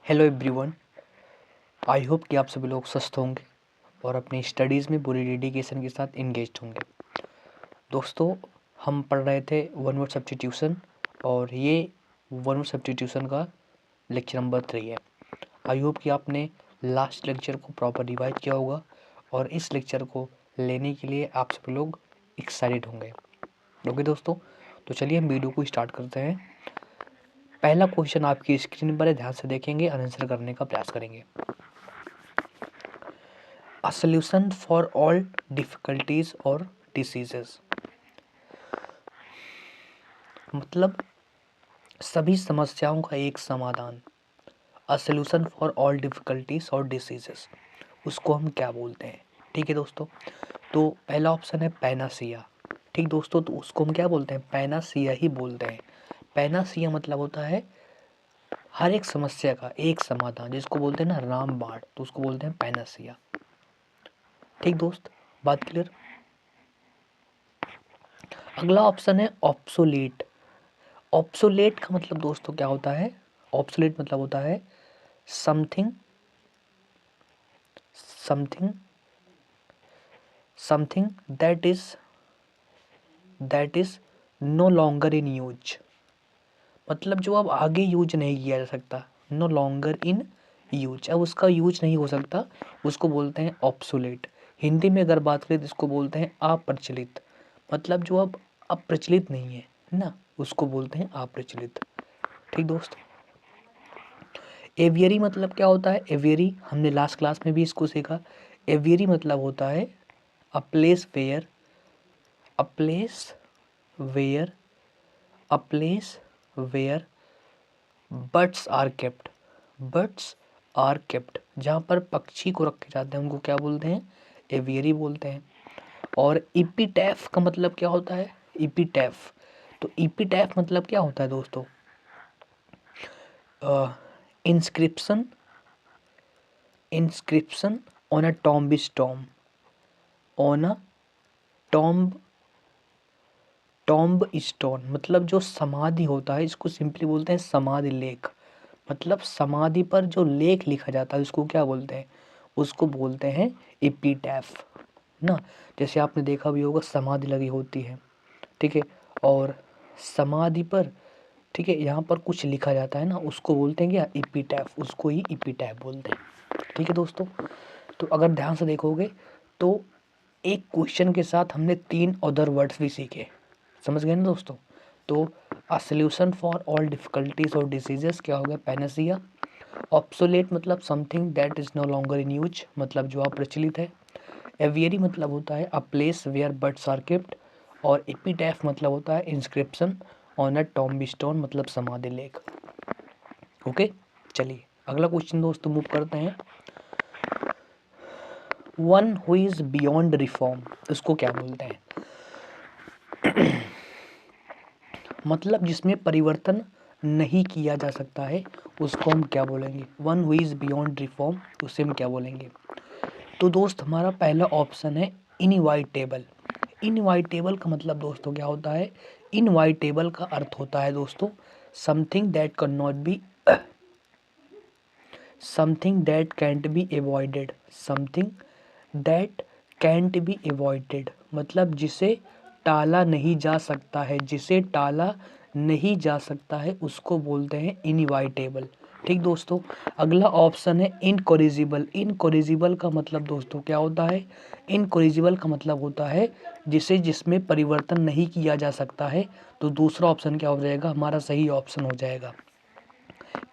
Hello everyone. I hope कि आप सभी लोग स्वस्थ होंगे और अपनी स्टडीज़ में पूरी डेडिकेशन के साथ इंगेज्ड होंगे। दोस्तों, हम पढ़ रहे थे वन वर्ड सब्स्टिट्यूशन और ये वन वर्ड सब्स्टिट्यूशन का लेक्चर नंबर 3 है। आई होप कि आपने लास्ट लेक्चर को प्रॉपर रिवाइज किया होगा और इस लेक्चर को लेने के लिए आप सभी लोग एक्साइटेड होंगे। ओके दोस्तों, तो चलिए हम वीडियो को स्टार्ट करते हैं। पहला क्वेश्चन आपकी स्क्रीन पर है, ध्यान से देखेंगे, आंसर करने का प्रयास करेंगे। A solution for all difficulties or diseases, मतलब सभी समस्याओं का एक समाधान। A solution for all difficulties or diseases, उसको हम क्या बोलते हैं? ठीक है दोस्तों, तो पहला ऑप्शन है पैनासिया। ठीक दोस्तों, तो उसको हम क्या बोलते हैं? पैनासिया ही बोलते हैं। पैनासिया मतलब होता है हर एक समस्या का एक समाधान, जिसको बोलते हैं ना रामबाण, तो उसको बोलते हैं पैनासिया। ठीक दोस्त, बात क्लियर। अगला ऑप्शन है ऑब्सोलीट। ऑब्सोलेट का मतलब दोस्तों क्या होता है? ऑब्सोलेट मतलब होता है something something something that is no longer in use, मतलब जो अब आगे यूज नहीं किया जा सकता। नो लॉन्गर इन यूज, अब उसका यूज नहीं हो सकता, उसको बोलते हैं ऑब्सोलेट। हिंदी में अगर बात करें तो इसको बोलते हैं अप्रचलित, मतलब जो अब अप्रचलित नहीं है ना, उसको बोलते हैं अप्रचलित। ठीक दोस्त। एवियरी मतलब क्या होता है? एवियरी हमने लास्ट क्लास में भी इसको सीखा। एवियरी मतलब होता है a place where a place where a place where birds are kept. Birds are kept, जहाँ पर पक्षी को रखे जाते हैं उनको क्या बोलते हैं? एवियरी बोलते हैं। और इपीटैफ का मतलब क्या होता है? इपीटैफ, तो इपीटैफ मतलब क्या होता है दोस्तों? Inscription inscription on a tombstone, on a tombstone, मतलब जो समाधि होता है, इसको सिंपली बोलते हैं समाधि लेख। मतलब समाधि पर जो लेख लिखा जाता है उसको क्या बोलते हैं? उसको बोलते हैं एपिटैफ ना। जैसे आपने देखा भी होगा समाधि लगी होती है, ठीक है, और समाधि पर, ठीक है, यहाँ पर कुछ लिखा जाता है ना, उसको बोलते हैं क्या? एपिटैफ, उसको ही एपिटैफ बोलते हैं। ठीक है दोस्तों, तो अगर ध्यान से देखोगे तो एक क्वेश्चन के साथ हमने 3 अदर वर्ड्स भी सीखे, समझ गए ना दोस्तों। तो a solution for all difficulties or diseases क्या हो गया? पैनासिया। ऑब्सोलेट मतलब something that is no longer in use, मतलब जो अप्रचलित है। एवियरी मतलब होता है a place where birds are kept. और एपिटैफ मतलब होता है इंस्क्रिप्शन ऑन अ टॉम्बस्टोन, मतलब समाधि लेख। ओके, चलिए अगला क्वेश्चन दोस्तों मूव करते हैं। One who is beyond reform, उसको क्या बोलते हैं? मतलब जिसमें परिवर्तन नहीं किया जा सकता है, उसको हम क्या बोलेंगे? One who is beyond reform, उसे हम क्या बोलेंगे? तो दोस्त हमारा पहला ऑप्शन है इनवाइटेबल। इनवाइटेबल का मतलब दोस्तों क्या होता है? इनवाइटेबल का अर्थ होता है दोस्तों something that can not be, something that cantt be avoided, something that cantt be avoided, मतलब जिसे टाला नहीं जा सकता है, जिसे टाला नहीं जा सकता है, उसको बोलते हैं इनवाइटेबल। ठीक दोस्तों, अगला ऑप्शन है इनकोरिजिबल। इनकोरिजिबल का मतलब दोस्तों क्या होता है? इनकोरिजिबल का मतलब होता है जिसमें परिवर्तन नहीं किया जा सकता है। तो दूसरा ऑप्शन क्या हो जाएगा? हमारा सही ऑप्शन हो जाएगा।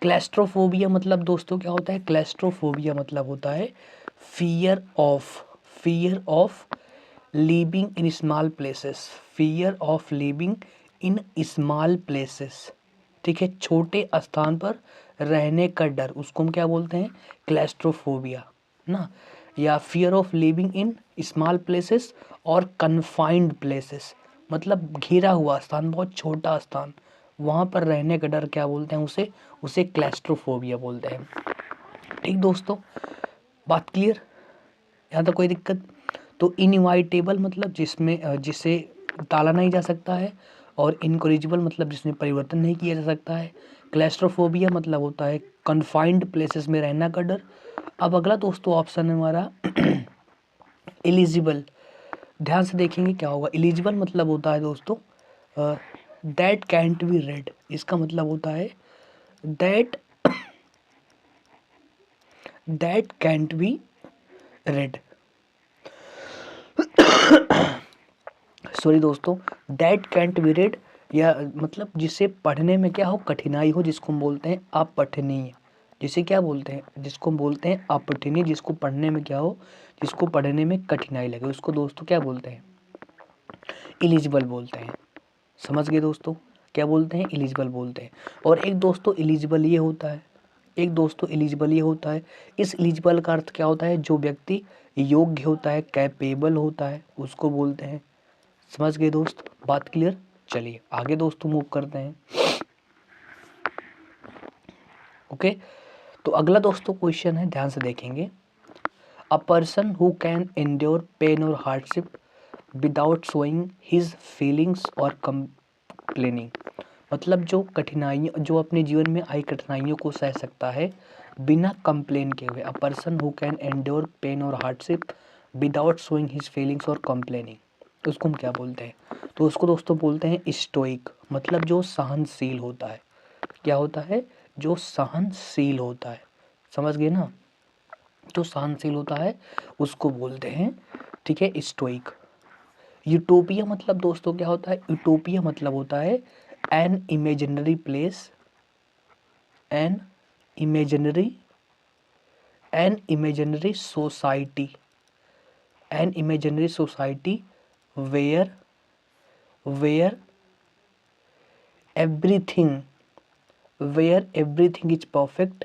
क्लैस्ट्रोफोबिया मतलब दोस्तों क्या होता है? क्लैस्ट्रोफोबिया मतलब होता है fear of living in small places, fear of living in small places. ठीक है, छोटे स्थान पर रहने का डर, उसको हम क्या बोलते हैं? क्लैस्ट्रोफोबिया ना। या fear of living in small places और कन्फाइंड प्लेसेस, मतलब घिरा हुआ स्थान, बहुत छोटा स्थान, वहाँ पर रहने का डर क्या बोलते हैं? उसे क्लैस्ट्रोफोबिया बोलते हैं। ठीक दोस्तों, बात क्लियर? यहाँ तक कोई दिक्कत? तो इनवाइटेबल मतलब जिसे टाला नहीं जा सकता है, और इनकॉरिजिबल मतलब जिसमें परिवर्तन नहीं किया जा सकता है। क्लैस्ट्रोफोबिया मतलब होता है कन्फाइंड प्लेसेस में रहना का डर। अब अगला दोस्तों ऑप्शन है हमारा एलिजिबल। ध्यान से देखेंगे क्या होगा। एलिजिबल मतलब होता है दोस्तों दैट कैंट बी रेड। इसका मतलब होता है that cantt B red. Sorry दोस्तों, दैट कैंट बी रेड या मतलब जिसे पढ़ने में क्या हो कठिनाई हो, जिसको हम बोलते हैं अपठनीय। जिसे क्या बोलते हैं, जिसको हम बोलते हैं अपठनीय, जिसको पढ़ने में क्या हो, जिसको पढ़ने में कठिनाई लगे, उसको दोस्तों क्या बोलते हैं, इलिजिबल बोलते हैं। समझ गए दोस्तों, क्या बोलते हैं, इलिजिबल बोलते हैं। और एक दोस्तों इलिजिबल ये होता है, एक दोस्तों एलिजिबल ये होता है, इस एलिजिबल का अर्थ क्या होता है, जो व्यक्ति योग्य होता है, कैपेबल होता है, उसको बोलते हैं। समझ गए दोस्त, बात क्लियर। चलिए आगे दोस्तों मूव करते हैं। ओके, तो अगला दोस्तों क्वेश्चन है, ध्यान से देखेंगे। A person who can endure pain और hardship without showing his feelings और कंप्लेनिंग। मतलब जो कठिनाइयों, जो अपने जीवन में आई कठिनाइयों को सह सकता है बिना कंप्लेन के हुए। A person who can endure pain और hardship without showing his feelings और कंप्लेनिंग, उसको हम क्या बोलते हैं, तो उसको दोस्तों बोलते हैं स्टोइक। मतलब जो सहनशील होता है, क्या होता है, जो सहनशील होता है। समझ गए ना, जो सहनशील होता है उसको बोलते हैं, ठीक है, स्टोइक। यूटोपिया मतलब दोस्तों क्या होता है, यूटोपिया मतलब होता है an imaginary place, an imaginary, an imaginary society, an imaginary society where where everything, where everything is perfect,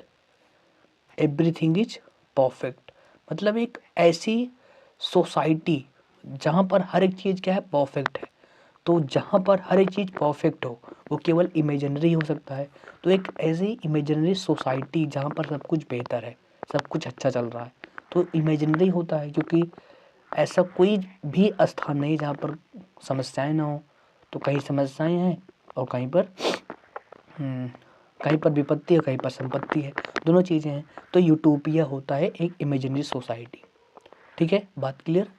everything is perfect. मतलब एक ऐसी सोसाइटी जहाँ पर हर एक चीज़ क्या है, परफेक्ट है। तो जहाँ पर हर एक चीज़ परफेक्ट हो वो केवल इमेजिनरी हो सकता है। तो एक ऐसी इमेजिनरी सोसाइटी जहाँ पर सब कुछ बेहतर है, सब कुछ अच्छा चल रहा है, तो इमेजिनरी होता है, क्योंकि ऐसा कोई भी स्थान नहीं जहाँ पर समस्याएं ना हो। तो कहीं समस्याएं हैं और कहीं पर कहीं पर विपत्ति है, कहीं पर संपत्ति है, दोनों चीज़ें हैं। तो यूटोपिया होता है एक इमेजिनरी सोसाइटी। ठीक है, बात क्लियर।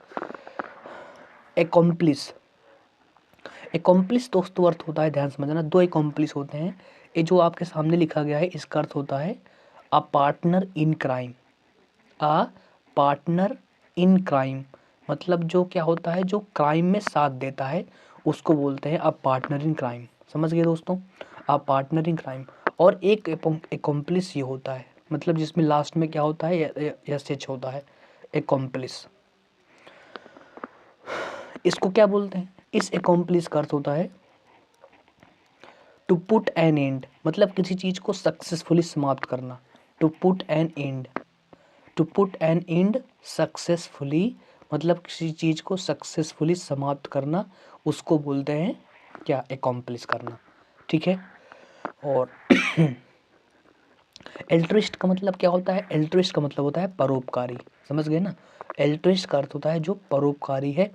एकम्प्लिस, एकम्प्लिस दोस्तों अर्थ होता है, ध्यान समझना, दो एकम्प्लिस होते हैं। ये जो आपके सामने लिखा गया है इसका अर्थ होता है a partner in crime, a partner in crime. मतलब जो क्या होता है, जो क्राइम में साथ देता है उसको बोलते हैं अ पार्टनर इन क्राइम। समझ गए दोस्तों, अ पार्टनर इन क्राइम। और एक एकम्प्लिस ये होता है, मतलब जिसमें लास्ट में क्या होता है, एस एच होता है, एकम्प्लिस। इसको क्या बोलते हैं, इस एकम्प्लिस का अर्थ होता है टू पुट एन एंड, मतलब किसी चीज को सक्सेसफुली समाप्त करना। To put an end, to put an end successfully, मतलब किसी चीज को सक्सेसफुली समाप्त करना, उसको बोलते हैं क्या, एकम्प्लिस करना। ठीक है। और एल्ट्रिस्ट का मतलब क्या होता है, एल्ट्रिस्ट का मतलब होता है परोपकारी। समझ गए ना, एल्ट्रिस्ट का अर्थ होता है जो परोपकारी है,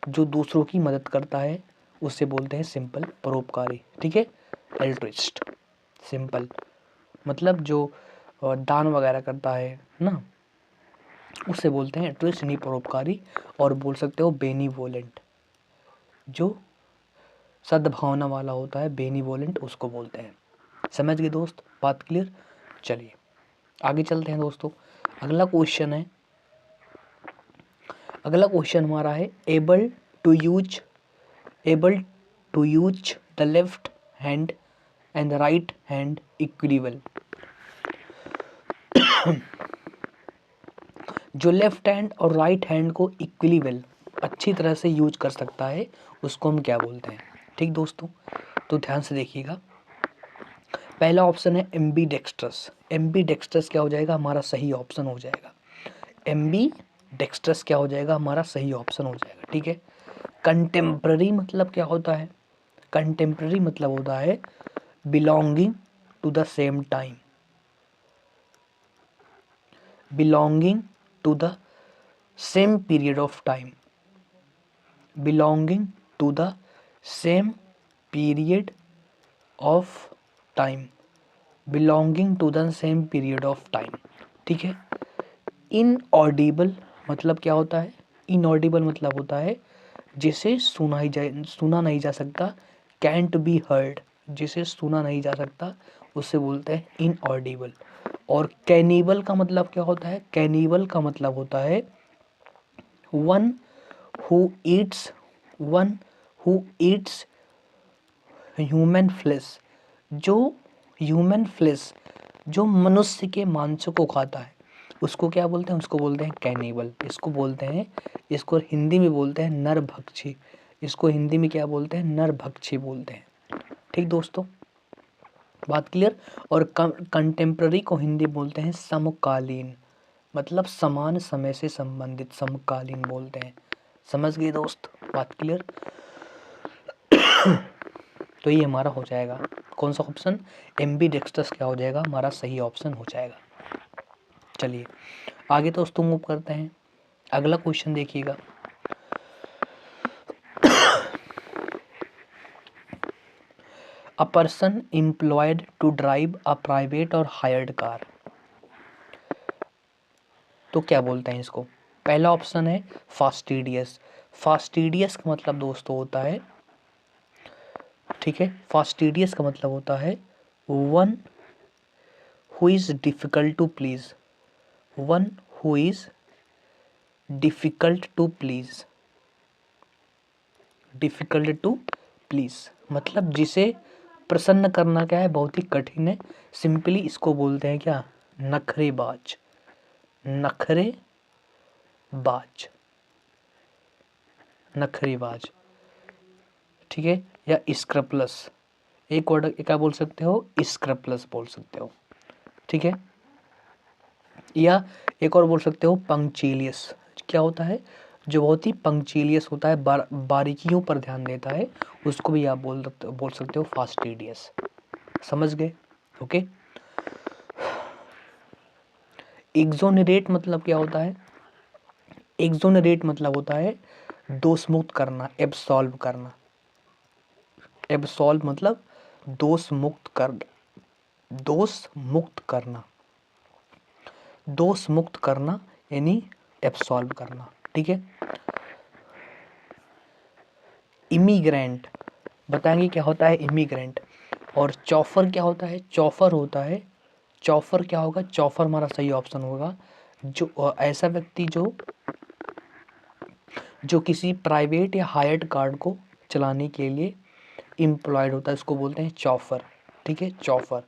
जो दूसरों की मदद करता है, उससे बोलते हैं सिंपल परोपकारी। ठीक है, एल्ट्रिस्ट सिंपल मतलब जो दान वगैरह करता है ना, उससे बोलते हैं एल्ट्रिस्ट यानी परोपकारी। और बोल सकते हो बेनीवोलेंट, जो सद्भावना वाला होता है, बेनीवोलेंट उसको बोलते हैं। समझ गए दोस्त, बात क्लियर। चलिए आगे चलते हैं दोस्तों। अगला क्वेश्चन है, अगला क्वेश्चन हमारा है able to use, able to use the left hand and the right hand equally. जो लेफ्ट हैंड और राइट हैंड को इक्विबल अच्छी तरह से यूज कर सकता है उसको हम क्या बोलते हैं। ठीक दोस्तों, तो ध्यान से देखिएगा। पहला ऑप्शन है एम्बी डेक्स्ट्रस। एम्बी डेक्स्ट्रस क्या हो जाएगा, हमारा सही ऑप्शन हो जाएगा। एम्बी डेक्स्ट्रस क्या हो जाएगा, हमारा सही ऑप्शन हो जाएगा। ठीक है। कंटेम्प्ररी मतलब क्या होता है, कंटेम्प्ररी मतलब होता है belonging to the same time, belonging to the same period of time, belonging to the same period of time belonging to the same period of time. ठीक है। इनऑडिबल मतलब क्या होता है? इनऑडिबल मतलब होता है जिसे सुना नहीं जा सकता। कैंट बी हर्ड, जिसे सुना नहीं जा सकता उससे बोलते हैं इनऑडिबल। और कैनिबल का मतलब क्या होता है? कैनिबल का मतलब होता है one who eats one who eats human flesh, जो ह्यूमन फ्लेश जो मनुष्य के मांस को खाता है उसको क्या बोलते हैं? उसको बोलते हैं कैनिबल। इसको बोलते हैं, इसको हिंदी में बोलते हैं नरभक्षी। इसको हिंदी में क्या बोलते हैं? नरभक्षी बोलते हैं। ठीक दोस्तों, बात क्लियर। और कंटेम्प्ररी को हिंदी बोलते हैं समकालीन, मतलब समान समय से संबंधित समकालीन बोलते हैं। समझ गए दोस्त? बात क्लियर। तो ये हमारा हो जाएगा कौन सा ऑप्शन? एम्बीडेक्स्ट्रस क्या हो जाएगा? हमारा सही ऑप्शन हो जाएगा। चलिए आगे दोस्तों मूव करते हैं। अगला क्वेश्चन देखिएगा। A person employed to drive a private or hired car, तो क्या बोलते हैं इसको? पहला ऑप्शन है फास्टिडियस। फास्टिडियस का मतलब दोस्तों होता है, ठीक है, फास्टिडियस का मतलब होता है one who is difficult to please. One who is difficult to please. Difficult to please मतलब जिसे प्रसन्न करना क्या है? बहुत ही कठिन है। सिंपली इसको बोलते हैं क्या? नखरेबाज। नखरेबाज, नखरेबाज। ठीक है। या स्क्रप्लस, एक वर्ड क्या बोल सकते हो? स्क्रप्लस बोल सकते हो। ठीक है। या एक और बोल सकते हो पंक्चुअलियस। क्या होता है? जो बहुत ही पंक्चुअलियस होता है, बारीकियों पर ध्यान देता है, उसको भी आप बोल सकते हो फास्टिडियस। समझ गए? ओके। एक्सोनरेट मतलब क्या होता है? एक्सोनरेट मतलब होता है दोष मुक्त करना, एब्सॉल्व करना। एब्सॉल्व मतलब दोष मुक्त कर, दोष मुक्त करना, दोष मुक्त करना यानी एब्सॉल्व करना। ठीक है। इमिग्रेंट बताएंगे क्या होता है? इमिग्रेंट। और चौफर क्या होता है? चौफर होता है, चौफर क्या होगा? चौफर हमारा सही ऑप्शन होगा जो ऐसा व्यक्ति जो किसी प्राइवेट या हायर्ड कार को चलाने के लिए एम्प्लॉयड होता है, इसको बोलते हैं चौफर। ठीक है, चौफर।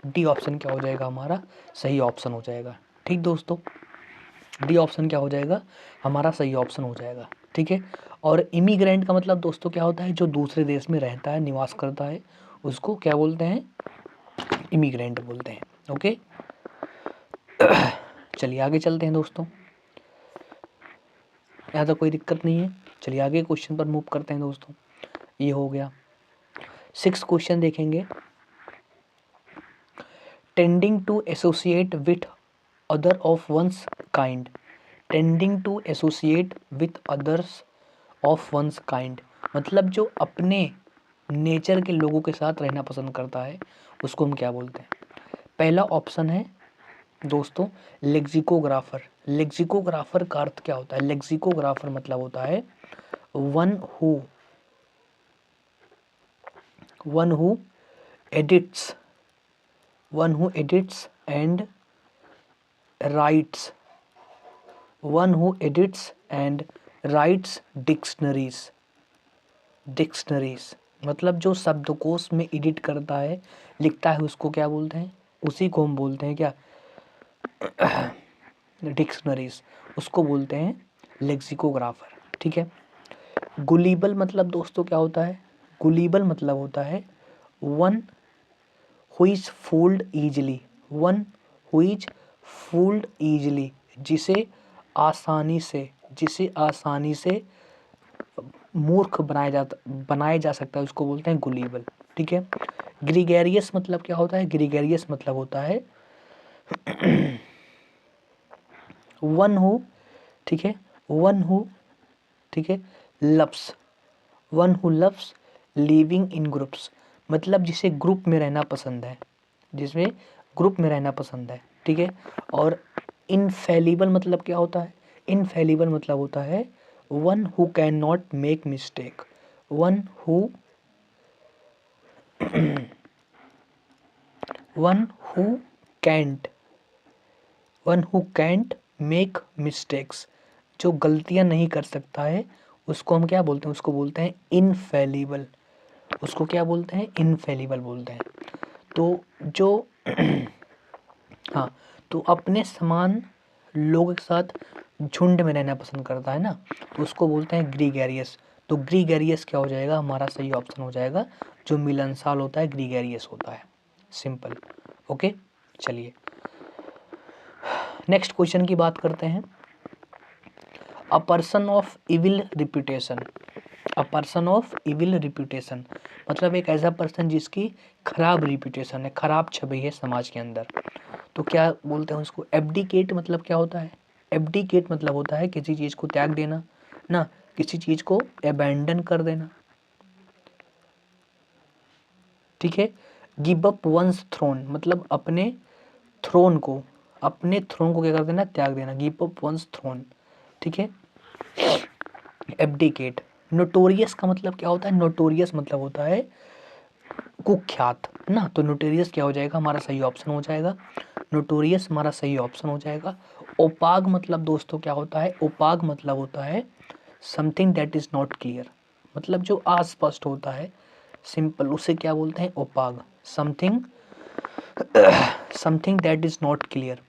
डी ऑप्शन क्या हो जाएगा? हमारा सही ऑप्शन हो जाएगा। ठीक दोस्तों, डी ऑप्शन क्या हो जाएगा? हमारा सही ऑप्शन हो जाएगा। ठीक है। और इमिग्रेंट का मतलब दोस्तों क्या होता है? जो दूसरे देश में रहता है, निवास करता है, उसको क्या बोलते हैं? इमिग्रेंट बोलते हैं। ओके। चलिए आगे चलते हैं दोस्तों, यहाँ तो कोई दिक्कत नहीं है। चलिए आगे क्वेश्चन पर मूव करते हैं दोस्तों। ये हो गया। 6 क्वेश्चन देखेंगे। Tending to associate with other of one's kind. Tending to associate with others of one's kind मतलब जो अपने नेचर के लोगों के साथ रहना पसंद करता है उसको हम क्या बोलते हैं? पहला ऑप्शन है दोस्तों लेक्सिकोग्राफर। लेक्सिकोग्राफर का अर्थ क्या होता है? लेक्सिकोग्राफर मतलब होता है one who edits, one who edits and rights, one who edits and rights dictionaries. Dictionaries मतलब जो शब्दकोश में एडिट करता है, लिखता है, उसको क्या बोलते हैं? उसी को हम बोलते हैं क्या? डिक्शनरीज। उसको बोलते हैं लेक्सिकोग्राफर। ठीक है। गुलीबल मतलब दोस्तों क्या होता है? गुलीबल मतलब होता है one who is fooled easily. One who is fooled easily जिसे आसानी से मूर्ख बनाया जा सकता है, उसको बोलते हैं गुलीबल। ठीक है। ग्रीगेरियस मतलब क्या होता है? ग्रीगेरियस मतलब होता है वन हु, ठीक है, वन हु, ठीक है, loves, one who loves living in groups, मतलब जिसे ग्रुप में रहना पसंद है, जिसमें ग्रुप में रहना पसंद है, ठीक है। और इनफेलिबल मतलब क्या होता है? इनफेलिबल मतलब होता है one who can not make mistake, one who one who can't one who can't make mistakes, जो गलतियां नहीं कर सकता है उसको हम क्या बोलते हैं? उसको बोलते हैं इनफेलिबल। उसको क्या बोलते हैं? इनफेलिबल बोलते हैं। तो जो हाँ, तो अपने समान लोगों के साथ झुंड में रहना पसंद करता है ना, तो उसको बोलते हैं ग्रीगेरियस। तो ग्रीगेरियस क्या हो जाएगा? हमारा सही ऑप्शन हो जाएगा, जो मिलनसार होता है ग्रीगेरियस होता है। सिंपल। ओके, चलिए नेक्स्ट क्वेश्चन की बात करते हैं। A person of evil reputation, a person of evil reputation मतलब एक ऐसा पर्सन जिसकी खराब रिप्यूटेशन है, खराब छवि है समाज के अंदर, तो क्या बोलते हैं उसको? एब्डिकेट मतलब क्या होता है? एब्डिकेट मतलब होता है किसी चीज़ को त्याग देना ना, किसी चीज़ को अबैंडन कर देना, ठीक है। गिव अप वंस थ्रोन मतलब अपने थ्रोन को क्या कर देना? त्याग देना। गिव अप वंस थ्रोन, ठीक है। एब्डिकेट। नोटोरियस का मतलब क्या होता है? नोटोरियस मतलब होता है कुख्यात ना, तो नोटोरियस क्या हो जाएगा? हमारा सही ऑप्शन हो जाएगा, नोटोरियस हमारा सही ऑप्शन हो जाएगा। ओपाग मतलब दोस्तों क्या होता है? ओपाग मतलब होता है something that is not clear, मतलब जो अस्पष्ट होता है, सिंपल, उसे क्या बोलते हैं? Opaque. Something something that is not clear,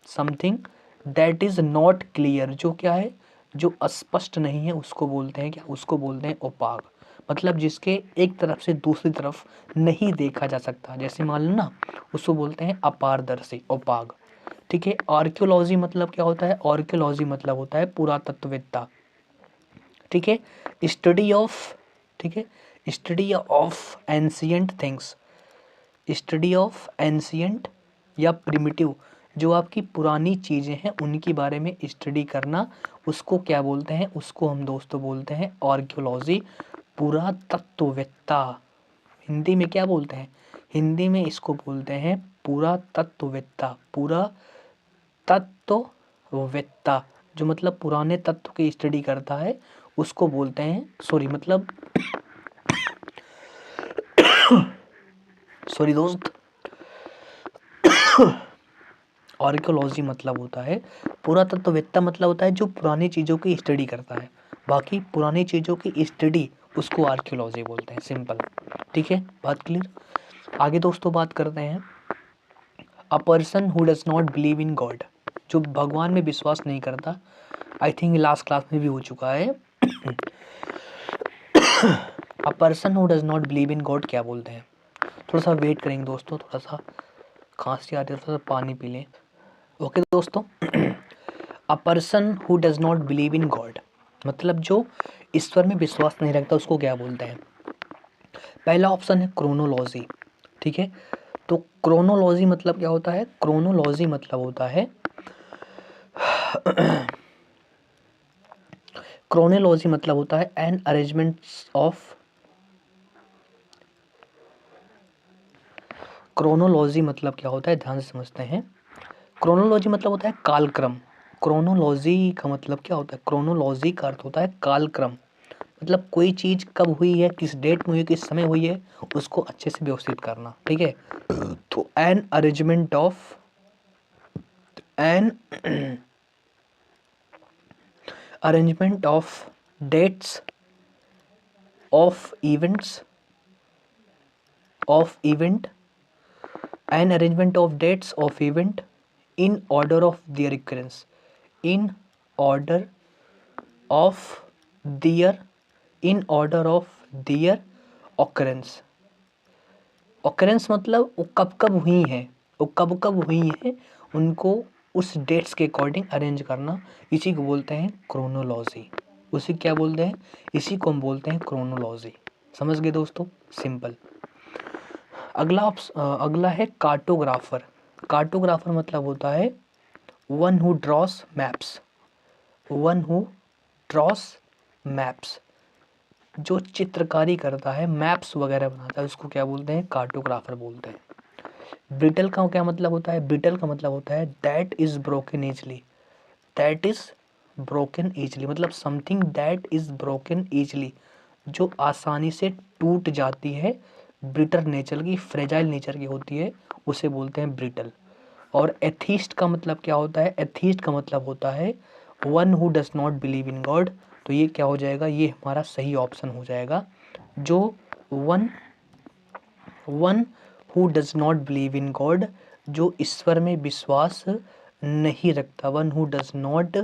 something that is not clear, जो क्या है? जो अस्पष्ट नहीं है उसको बोलते हैं क्या? उसको बोलते हैं ओपाग। मतलब जिसके एक तरफ से दूसरी तरफ नहीं देखा जा सकता, जैसे मान लो ना, उसको बोलते हैं अपारदर्शी, ओपाग, ठीक है। आर्कियोलॉजी मतलब क्या होता है? आर्कियोलॉजी मतलब होता है पुरातत्वविद्या, ठीक है। स्टडी ऑफ, ठीक है, study of ancient things, study of ancient या प्रिमिटिव, जो आपकी पुरानी चीज़ें हैं उनके बारे में स्टडी करना, उसको क्या बोलते हैं? उसको हम दोस्तों बोलते हैं आर्कियोलॉजी, पुरातत्ववेत्ता। हिंदी में क्या बोलते हैं? हिंदी में इसको बोलते हैं पुरातत्ववेत्ता, पुरातत्ववेत्ता, जो मतलब पुराने तत्व की स्टडी करता है उसको बोलते हैं, सॉरी मतलब सॉरी दोस्त, आर्कियोलॉजी मतलब होता है पुरातत्ववेत्ता, मतलब होता है जो पुरानी चीज़ों की स्टडी करता है, बाकी पुरानी चीज़ों की स्टडी उसको आर्कियोलॉजी बोलते हैं। सिंपल, ठीक है, बात क्लियर। आगे दोस्तों बात करते हैं। अ person who does not believe in God, जो भगवान में विश्वास नहीं करता, आई थिंक लास्ट क्लास में भी हो चुका है। अ person who does not believe in God क्या बोलते हैं? थोड़ा सा वेट करेंगे दोस्तों, थोड़ा सा खांसी आ रही है, थोड़ा सा पानी पी लें। ओके दोस्तों, अ person who does not believe in God मतलब जो ईश्वर में विश्वास नहीं रखता उसको क्या बोलते हैं? पहला ऑप्शन है क्रोनोलॉजी, ठीक है। तो क्रोनोलॉजी मतलब क्या होता है? क्रोनोलॉजी मतलब होता है क्रोनोलॉजी मतलब होता है एन अरेंजमेंट ऑफ, क्रोनोलॉजी मतलब क्या होता है? ध्यान से समझते हैं। क्रोनोलॉजी मतलब होता है कालक्रम। क्रोनोलॉजी का मतलब क्या होता है? क्रोनोलॉजी का अर्थ होता है कालक्रम, मतलब कोई चीज़ कब हुई है, किस डेट में हुई है, किस समय हुई है, उसको अच्छे से व्यवस्थित करना, ठीक है। तो an arrangement of, an arrangement of dates of events, of event, an arrangement of dates of event in order of their recurrence, in order of their, in order of their occurrence. Occurrence मतलब वो कब कब हुई हैं, वो कब कब हुई हैं, उनको उस डेट्स के अकॉर्डिंग अरेंज करना, इसी को बोलते हैं क्रोनोलॉजी। उसी क्या बोलते हैं? इसी को हम बोलते हैं क्रोनोलॉजी। समझ गए दोस्तों? सिंपल। अगला है कार्टोग्राफर। कार्टोग्राफर मतलब होता है one who draws maps, one who draws maps, जो चित्रकारी करता है, मैप्स वगैरह बनाता है, उसको क्या बोलते हैं? कार्टोग्राफर बोलते हैं। ब्रिटल का क्या मतलब होता है? ब्रिटल का मतलब होता है that is broken easily, that is broken easily, मतलब something that is broken easily, जो आसानी से टूट जाती है, ब्रिटल नेचर की, फ्रेजाइल नेचर की होती है, उसे बोलते हैं ब्रिटल। और एथीस्ट का मतलब क्या होता है? एथीस्ट का मतलब होता है one who does not believe in God. तो ये क्या हो जाएगा? ये हमारा सही ऑप्शन हो जाएगा, जो one who does not believe in God, जो ईश्वर में विश्वास नहीं रखता, one who does not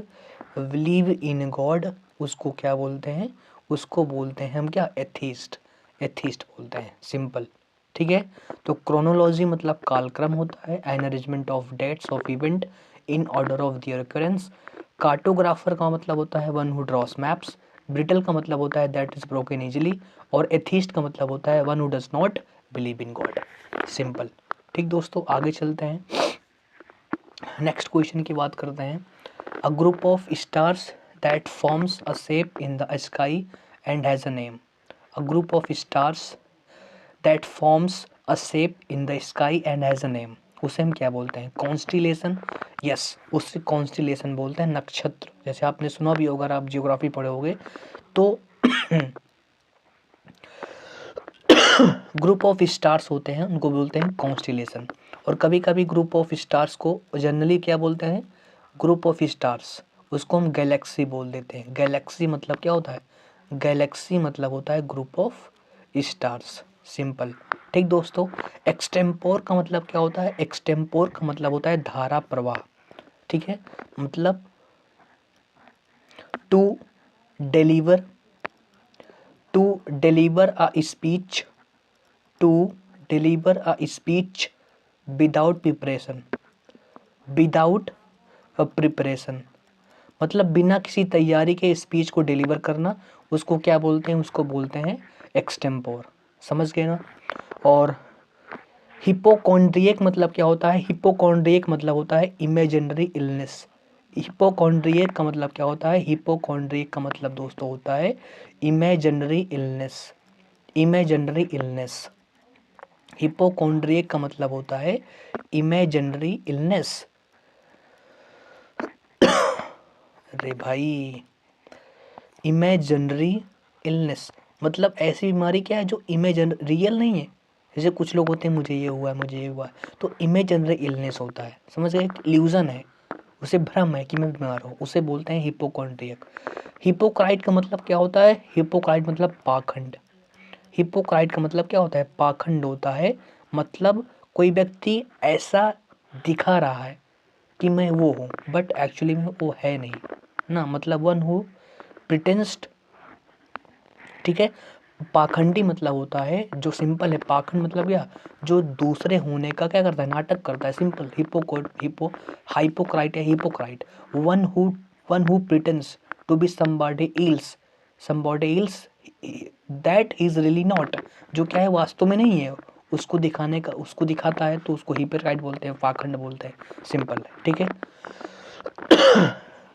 believe in God, उसको क्या बोलते हैं? उसको बोलते हैं हम क्या? एथीस्ट, एथीस्ट बोलते हैं, सिंपल। ठीक है। तो क्रोनोलॉजी मतलब कालक्रम होता है, an arrangement of dates of event in order of their occurrence। Cartographer का मतलब होता है one who draws maps. Brittle का मतलब होता है दैट इज ब्रोकन इजिली। और एथीस्ट का मतलब होता है one who does not believe in God, simple. ठीक दोस्तों, आगे चलते हैं, नेक्स्ट क्वेश्चन की बात करते हैं। अ group of stars that forms a shape in the sky and has a name. A group of stars that forms a shape in the sky and has a name, उसे हम क्या बोलते हैं? Constellation. Yes, उससे constellation बोलते हैं, नक्षत्र। जैसे आपने सुना भी होगा, अगर आप जियोग्राफी पढ़े होगे तो ग्रुप ऑफ स्टार्स होते हैं, उनको बोलते हैं कॉन्स्टिलेशन। और कभी कभी ग्रुप ऑफ स्टार्स को जनरली क्या बोलते हैं? ग्रुप ऑफ स्टार्स, उसको हम गैलेक्सी बोल देते हैं। गैलेक्सी मतलब क्या होता है? गैलेक्सी मतलब होता है ग्रुप ऑफ स्टार्स, सिंपल। ठीक दोस्तों, एक्सटेम्पोर का मतलब क्या होता है? एक्सटेम्पोर का मतलब होता है धारा प्रवाह। ठीक है, मतलब to deliver, to deliver a speech, to deliver a speech without preparation, without a preparation, मतलब बिना किसी तैयारी के स्पीच को डिलीवर करना, उसको क्या बोलते हैं? उसको बोलते हैं एक्सटेम्पोर, समझ गए ना। और हिपोकॉन्ड्रियक मतलब क्या होता है? हिपोकॉन्ड्रियक मतलब होता है इमेजिनरी इलनेस। हिपोकॉन्ड्रियक का मतलब क्या होता है? हिपोकॉन्ड्रियक का मतलब दोस्तों होता है इमेजिनरी इलनेस, इमेजिनरी इलनेस। हिपोकॉन्ड्रियक का मतलब होता है इमेजिनरी इलनेस। अरे भाई, इमेजिनरी इलनेस मतलब ऐसी बीमारी क्या है जो इमेजन रियल नहीं है। जैसे कुछ लोग होते हैं मुझे ये हुआ है, मुझे ये हुआ है, तो इमेजिनरी इलनेस होता है, समझ गए? इल्यूजन है, उसे भ्रम है कि मैं बीमार हूँ, उसे बोलते हैं हिपोकॉन्ड्रियक। हिपोक्राइट का मतलब क्या होता है? हिपोक्राइट मतलब पाखंड। हिपोक्राइट का मतलब क्या होता है? पाखंड होता है, मतलब कोई व्यक्ति ऐसा दिखा रहा है कि मैं वो हूँ, बट एक्चुअली में वो है नहीं ना, मतलब वन हु प्रिटेंस्ड। ठीक है। पाखंडी मतलब होता है, जो सिंपल है, पाखंड मतलब क्या? जो दूसरे होने का क्या करता है? नाटक करता है, सिंपल। हाइपोक्राइट है, hypocrite. One who pretends to be somebody else that he is really not, जो क्या है वास्तव में नहीं है, उसको दिखाने का, उसको दिखाता है, तो उसको हिपोक्राइट बोलते हैं, पाखंड बोलते हैं, सिंपल है। ठीक है,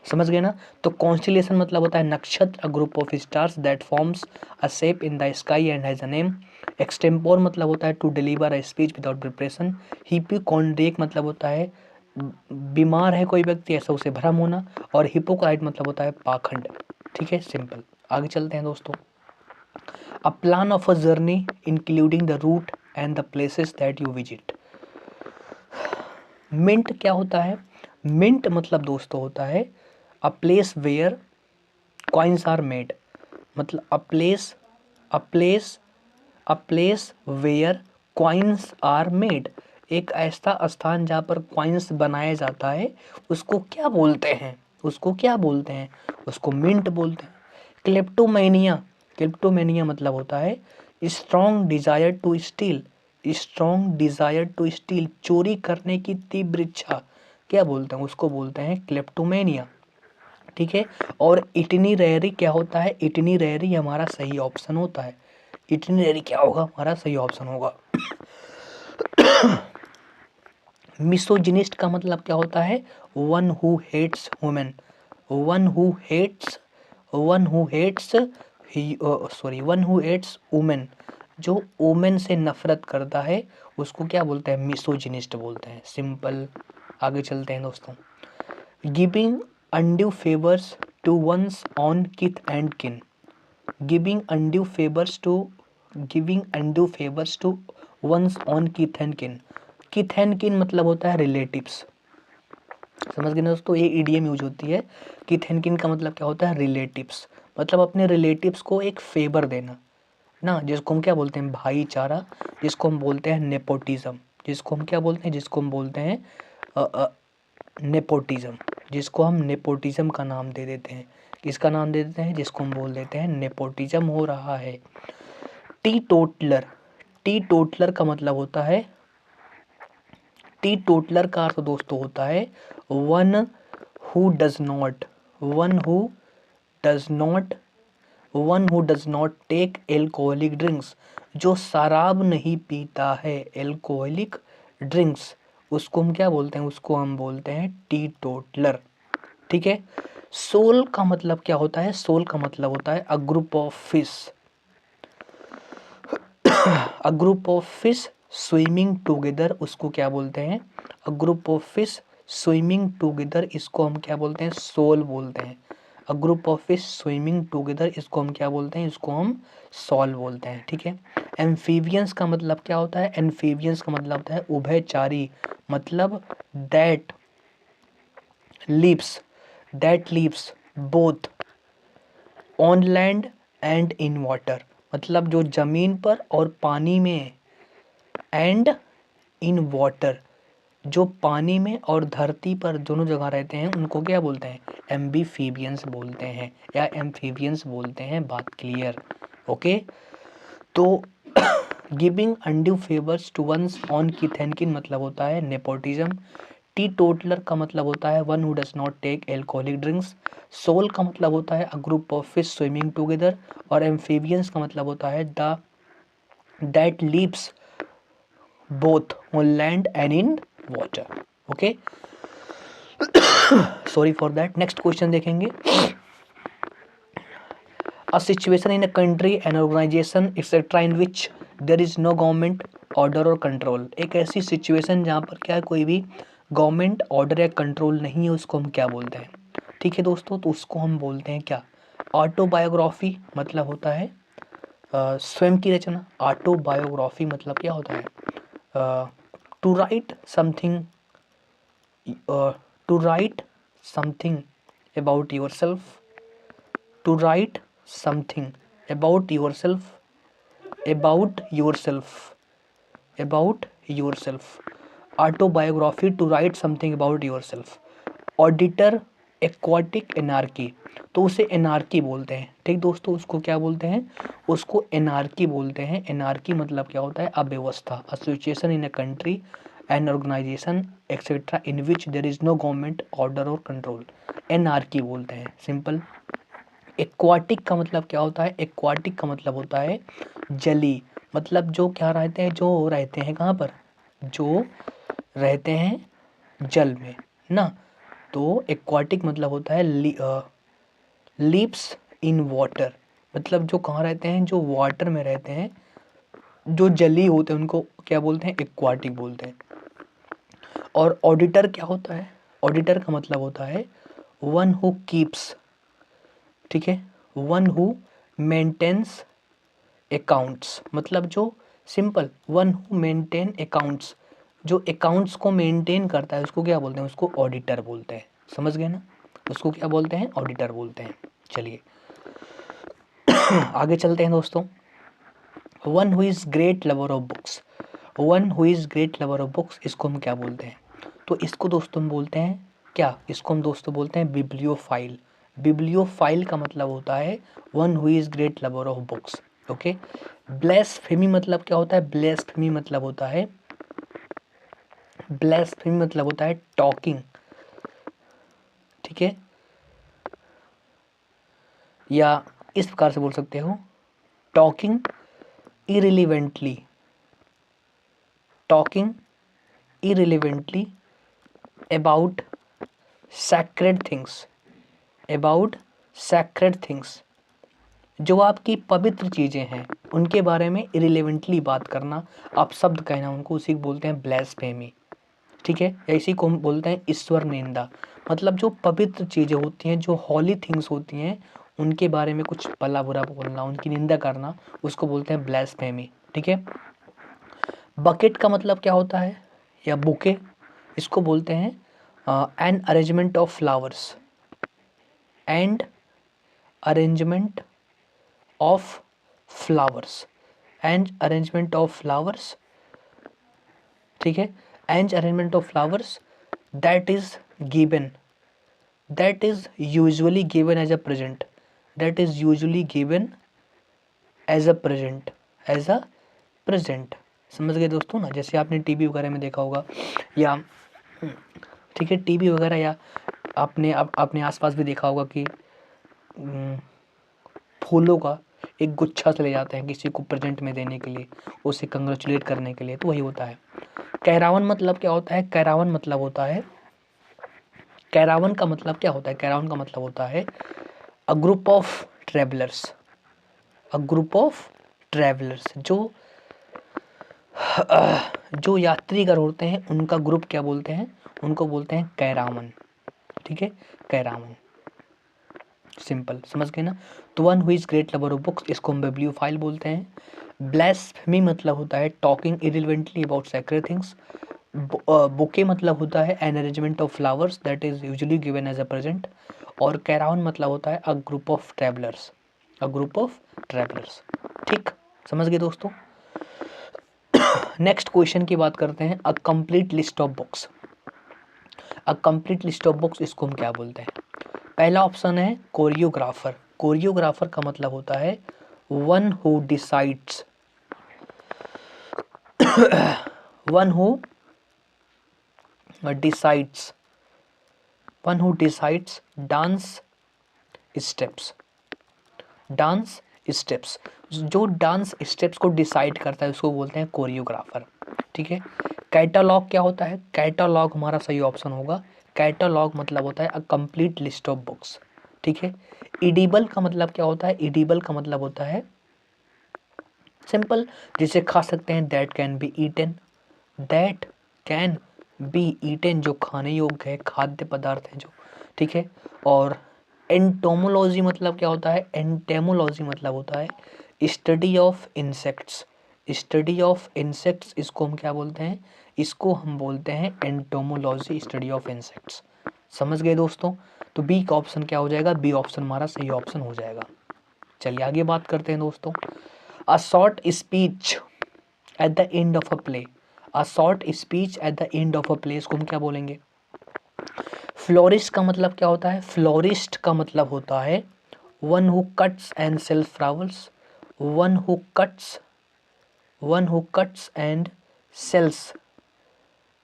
समझ गए ना। तो कॉन्स्टिलेशन मतलब होता है नक्षत्र, a group of stars that forms a shape in the sky and has a name. Extempore मतलब होता है to deliver a speech without preparation. Hypochondriac मतलब होता है बीमार है कोई व्यक्ति, ऐसा उसे भ्रम होना। और हिपोक्राइट मतलब होता है पाखंड। ठीक है, सिंपल। आगे चलते हैं दोस्तों। A plan of a journey including the route and the places that you visit. Mint क्या होता है? मिंट मतलब दोस्तों होता है a place where coins are made, मतलब a place where coins are made, एक ऐसा स्थान जहाँ पर कॉइन्स बनाया जाता है, उसको क्या बोलते हैं? उसको क्या बोलते हैं? उसको मिंट बोलते हैं। क्लेप्टोमेनिया, क्लेप्टोमेनिया मतलब होता है strong desire to steal, strong desire to steal, चोरी करने की तीव्र इच्छा, क्या बोलते हैं? उसको बोलते हैं क्लेप्टोमेनिया। ठीक है। और इटिनरेरी क्या होता है? इटिनरेरी हमारा सही ऑप्शन होता है। इटिनरेरी क्या होगा? हमारा सही ऑप्शन होगा। मिसोजिनिस्ट का मतलब क्या होता है? One who hates women one who hates women, जो वुमेन से नफरत करता है उसको क्या बोलते हैं, मिसोजिनिस्ट बोलते हैं। सिंपल। आगे चलते हैं दोस्तों। Giving undue favours to one's on kith and kin. Giving undue favours to giving undue favours to one's on kith and kin. Kith and kin मतलब होता है रिलेटिव्स। समझ गए ना दोस्तों, ये ईडीएम यूज होती है। किथ एंड किन का मतलब क्या होता है, रिलेटिव्स। मतलब अपने रिलेटिव्स को एक फेवर देना ना, जिसको हम क्या बोलते हैं, भाईचारा, जिसको हम बोलते हैं नेपोटिज्म, जिसको हम क्या बोलते हैं, जिसको हम बोलते हैं नेपोटिज्म, जिसको हम नेपोटिज्म का नाम दे देते हैं। किसका नाम दे देते हैं, जिसको हम बोल देते हैं नेपोटिज्म हो रहा है। T toddler. टी टोटलर का मतलब होता है, टी टोटलर का अर्थ दोस्तों होता है one who does not one who does not one who does not take alcoholic drinks, जो शराब नहीं पीता है, एल्कोहलिक ड्रिंक्स, उसको हम क्या बोलते हैं, उसको हम बोलते हैं टी टोटलर। ठीक है। सोल का मतलब क्या होता है, सोल का मतलब होता है a group of fish, a group of fish swimming together, उसको क्या बोलते हैं, अ group of fish swimming together, इसको हम क्या बोलते हैं, सोल बोलते हैं। अ group of fish swimming together, इसको हम क्या बोलते हैं, इसको हम सॉल बोलते हैं। ठीक है। एम्फीबियंस का मतलब क्या होता है, एम्फीबियंस का मतलब होता है उभयचारी, मतलब that lives both on land and in water, मतलब जो जमीन पर और पानी में, एंड इन वाटर, जो पानी में और धरती पर दोनों जगह रहते हैं उनको क्या बोलते हैं, एम्बीफीबियंस बोलते हैं या एम्फीबियंस बोलते हैं। बात क्लियर। ओके। तो giving undue favours to one's on kith and kin मतलब होता है नेपोटिज्म। टी टोटलर का मतलब होता है one who does not take alcoholic drinks. Shoal का मतलब होता है a group of fish swimming together. और एम्फीबियंस का मतलब होता है the that lives both on land and in water. Okay, sorry for that. Next question देखेंगे। A situation in a country, an organization, etc. in which there is no government order or control। एक ऐसी situation जहाँ पर क्या कोई भी government order या control नहीं है, उसको हम क्या बोलते हैं। ठीक है दोस्तों, तो उसको हम बोलते हैं क्या, ऑटोबायोग्राफी। मतलब होता है स्वयं की रचना। ऑटोबायोग्राफी मतलब क्या होता है, to write something, to write something about yourself, to write something about yourself, about yourself, about yourself। Autobiography, to write something about yourself. Auditor, aquatic anarchy, तो उसे एनार्की बोलते हैं। ठीक दोस्तों, उसको क्या बोलते हैं, उसको एनार्की बोलते हैं। एनार्की मतलब क्या होता है, अव्यवस्था। A situation in a country, an organisation etcetera in which there is no government order or control, anarchy बोलते हैं। सिंपल। एक्वाटिक का मतलब क्या होता है, एक्वाटिक का मतलब होता है जली, मतलब जो क्या रहते हैं, जो रहते हैं कहाँ पर, जो रहते हैं जल में ना। तो एक्वाटिक मतलब होता है लिव्स इन वाटर, मतलब जो कहाँ रहते हैं, जो वाटर में रहते हैं, जो जली होते हैं उनको क्या बोलते हैं, एक्वाटिक बोलते हैं। और ऑडिटर क्या होता है, ऑडिटर का मतलब होता है वन हु कीप्स, ठीक है, वन हु मेंटेन्स अकाउंट्स, मतलब जो simple, one who maintain accounts, जो अकाउंट्स को मेंटेन करता है उसको क्या बोलते हैं, उसको ऑडिटर बोलते हैं। समझ गए ना, उसको क्या बोलते हैं, ऑडिटर बोलते हैं। चलिए आगे चलते हैं दोस्तों। One who is great lover of books, one who is great lover of books, इसको हम क्या बोलते हैं, तो इसको दोस्तों हम बोलते हैं क्या, इसको हम दोस्तों बोलते हैं बिब्लियोफाइल। बिब्लियोफाइल का मतलब होता है one who is great lover of books. Okay. Blasphemy मतलब क्या होता है, ब्लेस्फेमी मतलब होता है, ब्लेस्फेमी मतलब होता है टॉकिंग, ठीक है, या इस प्रकार से बोल सकते हो, talking irrelevantly, talking irrelevantly about sacred things, about sacred things, जो आपकी पवित्र चीज़ें हैं उनके बारे में इरिलेवेंटली बात करना, आप शब्द कहना उनको, उसी को बोलते हैं ब्लेस्फेमी। ठीक है, या इसी को हम बोलते हैं ईश्वर निंदा। मतलब जो पवित्र चीज़ें होती हैं, जो हॉली थिंग्स होती हैं, उनके बारे में कुछ भला बुरा बोलना, उनकी निंदा करना, उसको बोलते हैं ब्लेस्फेमी। ठीक है। बकेट का मतलब क्या होता है, या बुके, इसको बोलते हैं N arrangement of flowers, and arrangement of flowers, and arrangement of flowers. ठीक है, and arrangement of flowers that is given, that is usually given as a present, that is usually given as a present, as a present। समझ गए दोस्तों ना, जैसे आपने TV वगैरह में देखा होगा, या ठीक है टीवी वगैरह, या आपने अपने आसपास भी देखा होगा कि फूलों का एक गुच्छा से ले जाते हैं किसी को प्रेजेंट में देने के लिए, उसे कंग्रेचुलेट करने के लिए, तो वही होता है। कैरावन मतलब क्या होता है, कैरावन मतलब होता है, कैरावन का मतलब क्या होता है, कैरावन का मतलब होता है a group of travellers, a group of travellers, जो यात्रीगर होते हैं उनका ग्रुप क्या बोलते हैं, उनको बोलते हैं कैरावन। ठीक है, कैरावन, सिंपल, समझ गए ना। तो one who is great lover of books, इसको हम बिब्लियोफाइल बोलते हैं। ब्लेस्फेमी मतलब होता है talking irrelevantly about sacred things. Bouquet मतलब होता है an arrangement of flowers that is usually given as a present. और कैरावन मतलब होता है a group of travellers, a group of travellers. ठीक, समझ गए दोस्तों। नेक्स्ट क्वेश्चन की बात करते हैं, a complete list of books. A complete list of books, इसको हम क्या बोलते हैं। पहला ऑप्शन है कोरियोग्राफर। कोरियोग्राफर का मतलब होता है one who decides, one who decides, one who decides dance steps, dance steps, जो डांस स्टेप्स को डिसाइड करता है उसको बोलते हैं कोरियोग्राफर। ठीक है। कैटलॉग क्या होता है, कैटलॉग हमारा सही ऑप्शन होगा। कैटलॉग मतलब होता है a complete list of books. ठीक है। इडिबल का मतलब क्या होता है, इडिबल का मतलब होता है सिंपल, जिसे खा सकते हैं, that can be eaten, that can be eaten, जो खाने योग्य है, खाद्य पदार्थ है जो। ठीक है। और एंटोमोलॉजी मतलब क्या होता है, एंटेमोलॉजी मतलब होता है study of insects, study of insects, इसको हम क्या बोलते हैं, इसको हम बोलते हैं एंटोमोलॉजी, स्टडी ऑफ इंसेक्ट्स। समझ गए दोस्तों। तो बी का ऑप्शन क्या हो जाएगा, बी ऑप्शन हमारा सही ऑप्शन हो जाएगा। चलिए आगे बात करते हैं दोस्तों। A short speech at the end of a play, a short speech at the end of a play, इसको हम क्या बोलेंगे। फ्लोरिस्ट का मतलब क्या होता है, फ्लोरिस्ट का मतलब होता है one who cuts and sells flowers, one who cuts, one who cuts and sells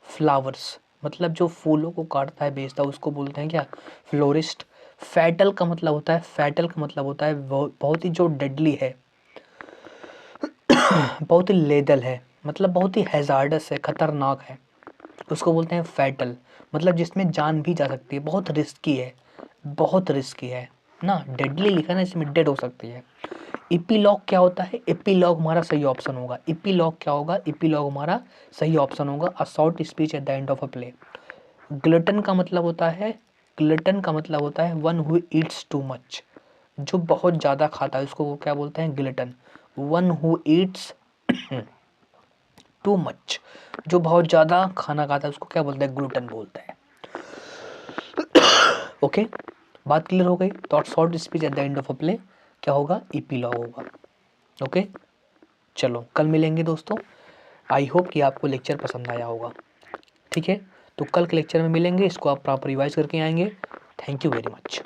flowers, मतलब जो फूलों को काटता है बेचता है उसको बोलते हैं क्या, फ्लोरिस्ट। फैटल का मतलब होता है, फैटल का मतलब होता है बहुत ही जो डेडली है, बहुत ही लेदल है, मतलब बहुत ही हैजार्डस है, खतरनाक है, उसको बोलते हैं फैटल। मतलब जिसमें जान भी जा सकती है, बहुत रिस्की है, बहुत रिस्की है ना, डेडली लिखा ना, इसमें डेड हो सकती है। इपीलॉग क्या होता है, इपीलॉग हमारा सही ऑप्शन होगा। इपीलॉग क्या होगा, इपीलॉग हमारा सही ऑप्शन होगा, a short speech at the end of a play. Glutton का मतलब होता है, ग्लटन का मतलब होता है one who Yeats too much, जो बहुत ज़्यादा खाता है उसको वो क्या बोलते हैं, glutton. One who Yeats too much, जो बहुत ज़्यादा खाना खाता है उसको क्या बोलते हैं, ग्लूटन बोलते हैं। ओके, बात क्लियर हो गई। तो short speech at the end of a play क्या होगा, इपीलॉग होगा। ओके, चलो कल मिलेंगे दोस्तों। आई होप कि आपको लेक्चर पसंद आया होगा। ठीक है, तो कल के लेक्चर में मिलेंगे, इसको आप प्रॉपर रिवाइज करके आएंगे। Thank you very much.